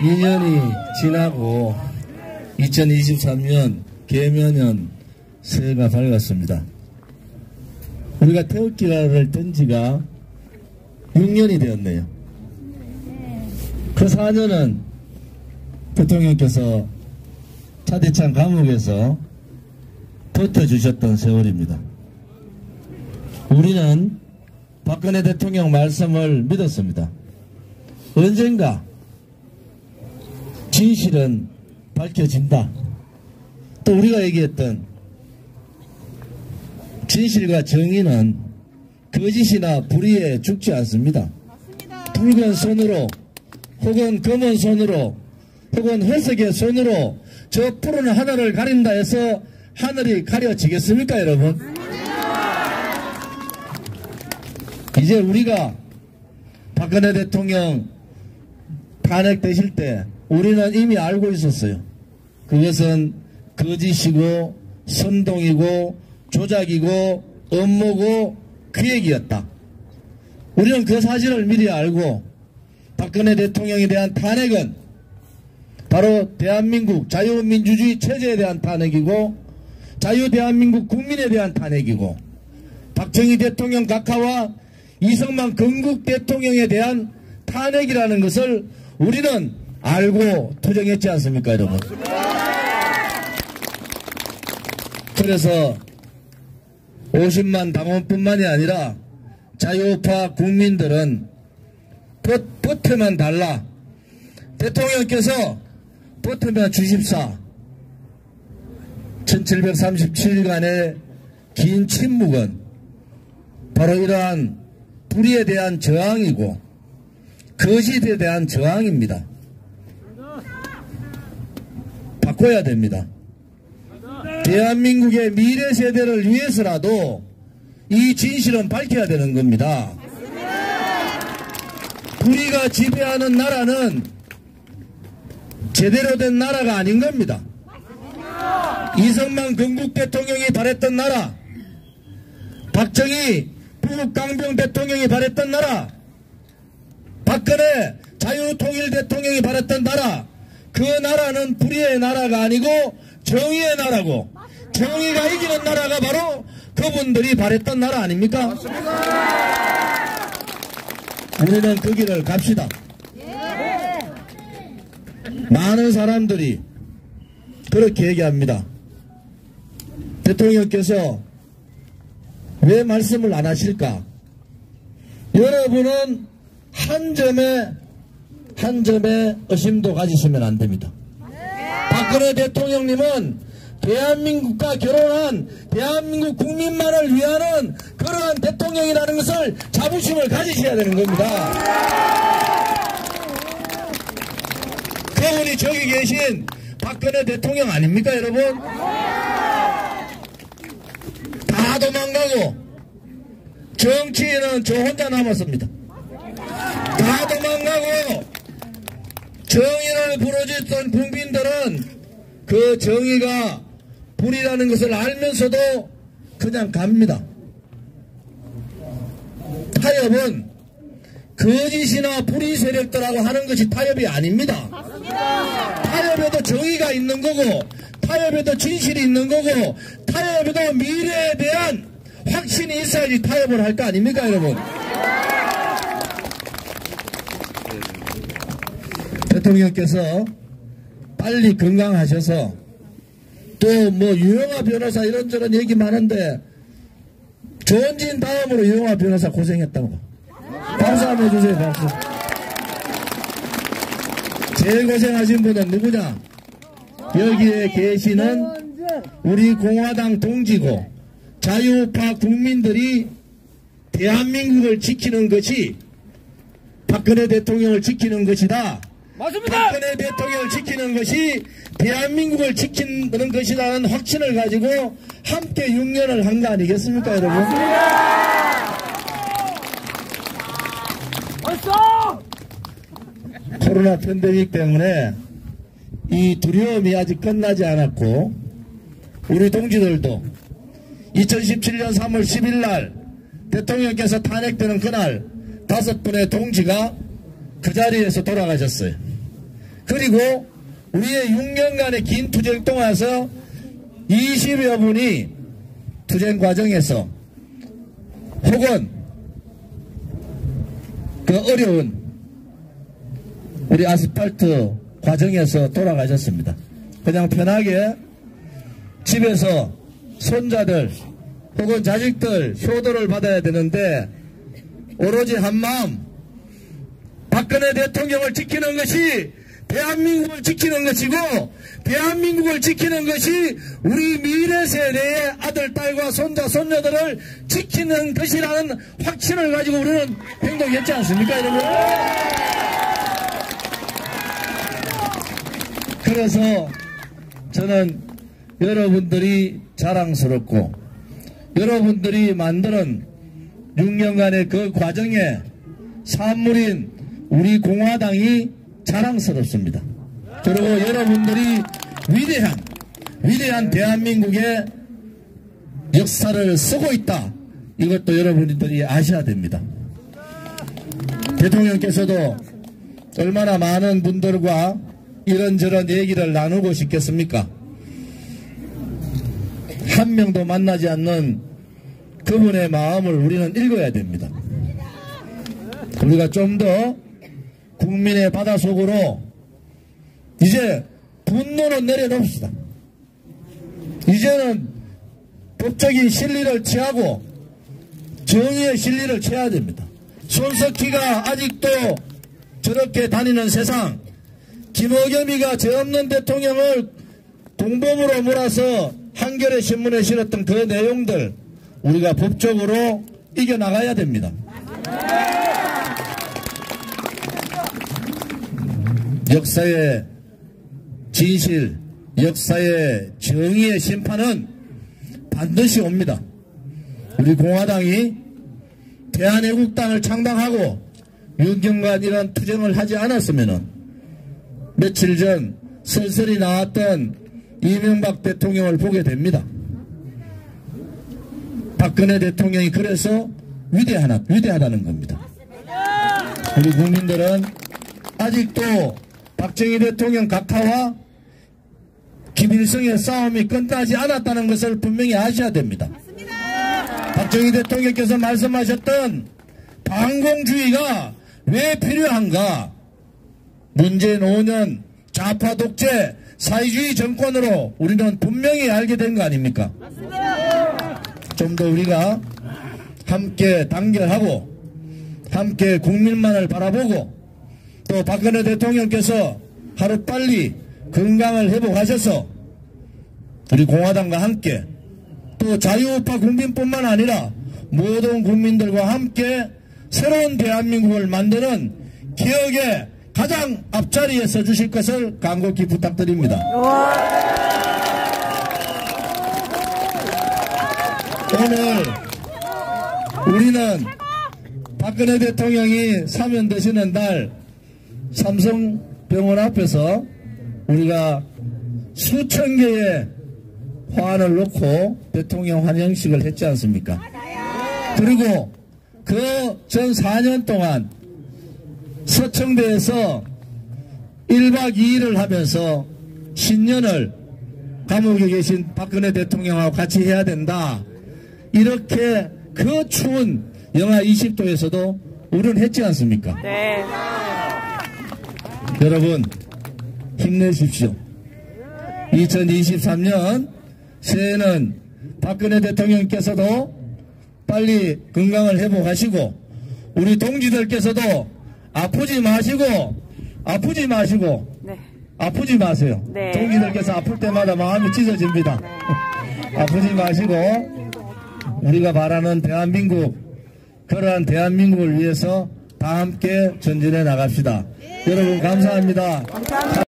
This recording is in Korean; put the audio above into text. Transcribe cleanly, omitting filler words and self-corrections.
2년이 지나고 2023년 개면연 새해가 밝았습니다. 우리가 태극기를 든 지가 6년이 되었네요. 그 4년은 대통령께서 차대창 감옥에서 버텨주셨던 세월입니다. 우리는 박근혜 대통령 말씀을 믿었습니다. 언젠가 진실은 밝혀진다. 또 우리가 얘기했던 진실과 정의는 거짓이나 불의에 죽지 않습니다. 붉은 손으로 혹은 검은 손으로 혹은 회색의 손으로 저 푸른 하늘을 가린다 해서 하늘이 가려지겠습니까, 여러분? 이제 우리가 박근혜 대통령 탄핵되실 때 우리는 이미 알고 있었어요. 그것은 거짓이고 선동이고 조작이고 음모고 그 얘기였다. 우리는 그 사실을 미리 알고 박근혜 대통령에 대한 탄핵은 바로 대한민국 자유민주주의 체제에 대한 탄핵이고 자유대한민국 국민에 대한 탄핵이고 박정희 대통령 각하와 이승만 건국 대통령에 대한 탄핵이라는 것을 우리는 알고 투쟁했지 않습니까, 여러분? 그래서 50만 당원뿐만이 아니라 자유우파 국민들은 버텨만 달라. 대통령께서 버텨만 주십사. 1737일간의 긴 침묵은 바로 이러한 불의에 대한 저항이고 거짓에 대한 저항입니다. 바꿔야 됩니다. 대한민국의 미래 세대를 위해서라도 이 진실은 밝혀야 되는 겁니다. 불의가 지배하는 나라는 제대로 된 나라가 아닌 겁니다. 이승만 건국 대통령이 바랬던 나라, 박정희 부국강병 대통령이 바랬던 나라, 박근혜 자유통일 대통령이 바랬던 나라, 그 나라는 불의의 나라가 아니고 정의의 나라고, 정의가 이기는 나라가 바로 그분들이 바랬던 나라 아닙니까? 우리는 그 길을 갑시다. 많은 사람들이 그렇게 얘기합니다. 대통령께서 왜 말씀을 안 하실까? 여러분은 한 점의 의심도 가지시면 안 됩니다. 박근혜 대통령님은 대한민국과 결혼한 대한민국 국민만을 위하는 그러한 대통령이라는 것을 자부심을 가지셔야 되는 겁니다. 그분이 저기 계신 박근혜 대통령 아닙니까, 여러분? 다 도망가고 정치인은 저 혼자 남았습니다. 다 도망가고 정의를 부르짖던 국민들은 그 정의가 불이라는 것을 알면서도 그냥 갑니다. 타협은 거짓이나 불의 세력들하고 하는 것이 타협이 아닙니다. 타협에도 정의가 있는 거고 타협에도 진실이 있는 거고 타협에도 미래에 대한 확신이 있어야지 타협을 할 거 아닙니까, 여러분? 대통령께서 빨리 건강하셔서 또 뭐 유영아 변호사 이런저런 얘기 많은데 조원진 다음으로 유영아 변호사 고생했다고. 박수 한번 해주세요, 박수. 제일 고생하신 분은 누구냐? 여기에 계시는 우리 공화당 동지고 자유우파 국민들이 대한민국을 지키는 것이 박근혜 대통령을 지키는 것이다. 맞습니다. 박근혜 대통령을 지키는 것이 대한민국을 지키는 것이라는 확신을 가지고 함께 6년을 한 거 아니겠습니까, 여러분? 맞습니다. 코로나 팬데믹 때문에 이 두려움이 아직 끝나지 않았고 우리 동지들도 2017년 3월 10일 날 대통령께서 탄핵되는 그날 5분의 동지가 그 자리에서 돌아가셨어요. 그리고 우리의 6년간의 긴 투쟁 동안에서 20여 분이 투쟁 과정에서 혹은 그 어려운 우리 아스팔트 과정에서 돌아가셨습니다. 그냥 편하게 집에서 손자들 혹은 자식들 효도를 받아야 되는데 오로지 한마음 박근혜 대통령을 지키는 것이 대한민국을 지키는 것이고 대한민국을 지키는 것이 우리 미래 세대의 아들, 딸과 손자, 손녀들을 지키는 것이라는 확신을 가지고 우리는 행동했지 않습니까, 여러분? 그래서 저는 여러분들이 자랑스럽고 여러분들이 만드는 6년간의 그 과정의 산물인 우리 공화당이 자랑스럽습니다. 그리고 여러분들이 위대한 대한민국의 역사를 쓰고 있다. 이것도 여러분들이 아셔야 됩니다. 대통령께서도 얼마나 많은 분들과 이런저런 얘기를 나누고 싶겠습니까? 한 명도 만나지 않는 그분의 마음을 우리는 읽어야 됩니다. 우리가 좀 더 국민의 바닷속으로 이제 분노는 내려놓읍시다. 이제는 법적인 실리를 취하고 정의의 실리를 취해야 됩니다. 손석희가 아직도 저렇게 다니는 세상, 김어겸이가 죄 없는 대통령을 공범으로 몰아서 한겨레 신문에 실었던 그 내용들 우리가 법적으로 이겨나가야 됩니다. 역사의 진실, 역사의 정의의 심판은 반드시 옵니다. 우리 공화당이 대한애국당을 창당하고 6년간 이런 투쟁을 하지 않았으면 며칠 전 슬슬이 나왔던 이명박 대통령을 보게 됩니다. 박근혜 대통령이 그래서 위대하다는 겁니다. 우리 국민들은 아직도 박정희 대통령 각하와 김일성의 싸움이 끝나지 않았다는 것을 분명히 아셔야 됩니다. 박정희 대통령께서 말씀하셨던 반공주의가 왜 필요한가? 문재인 5년 좌파 독재 사회주의 정권으로 우리는 분명히 알게 된 거 아닙니까? 좀 더 우리가 함께 단결하고 함께 국민만을 바라보고 또 박근혜 대통령께서 하루빨리 건강을 회복하셔서 우리 공화당과 함께 또 자유우파 국민뿐만 아니라 모든 국민들과 함께 새로운 대한민국을 만드는 기억의 가장 앞자리에 서주실 것을 간곡히 부탁드립니다. 오늘 우리는 박근혜 대통령이 사면되시는 날 삼성병원 앞에서 우리가 수천 개의 화환을 놓고 대통령 환영식을 했지 않습니까? 그리고 그 전 4년 동안 서청대에서 1박 2일을 하면서 신년을 감옥에 계신 박근혜 대통령하고 같이 해야 된다. 이렇게 그 추운 영하 20도에서도 우려는 했지 않습니까? 네. 여러분 힘내십시오. 2023년 새해는 박근혜 대통령께서도 빨리 건강을 회복하시고 우리 동지들께서도 아프지 마시고 네. 아프지 마세요. 네. 동지들께서 아플 때마다 마음이 찢어집니다. 네. 아프지 마시고 우리가 바라는 대한민국, 그러한 대한민국을 위해서 다 함께 전진해 나갑시다. 여러분 감사합니다.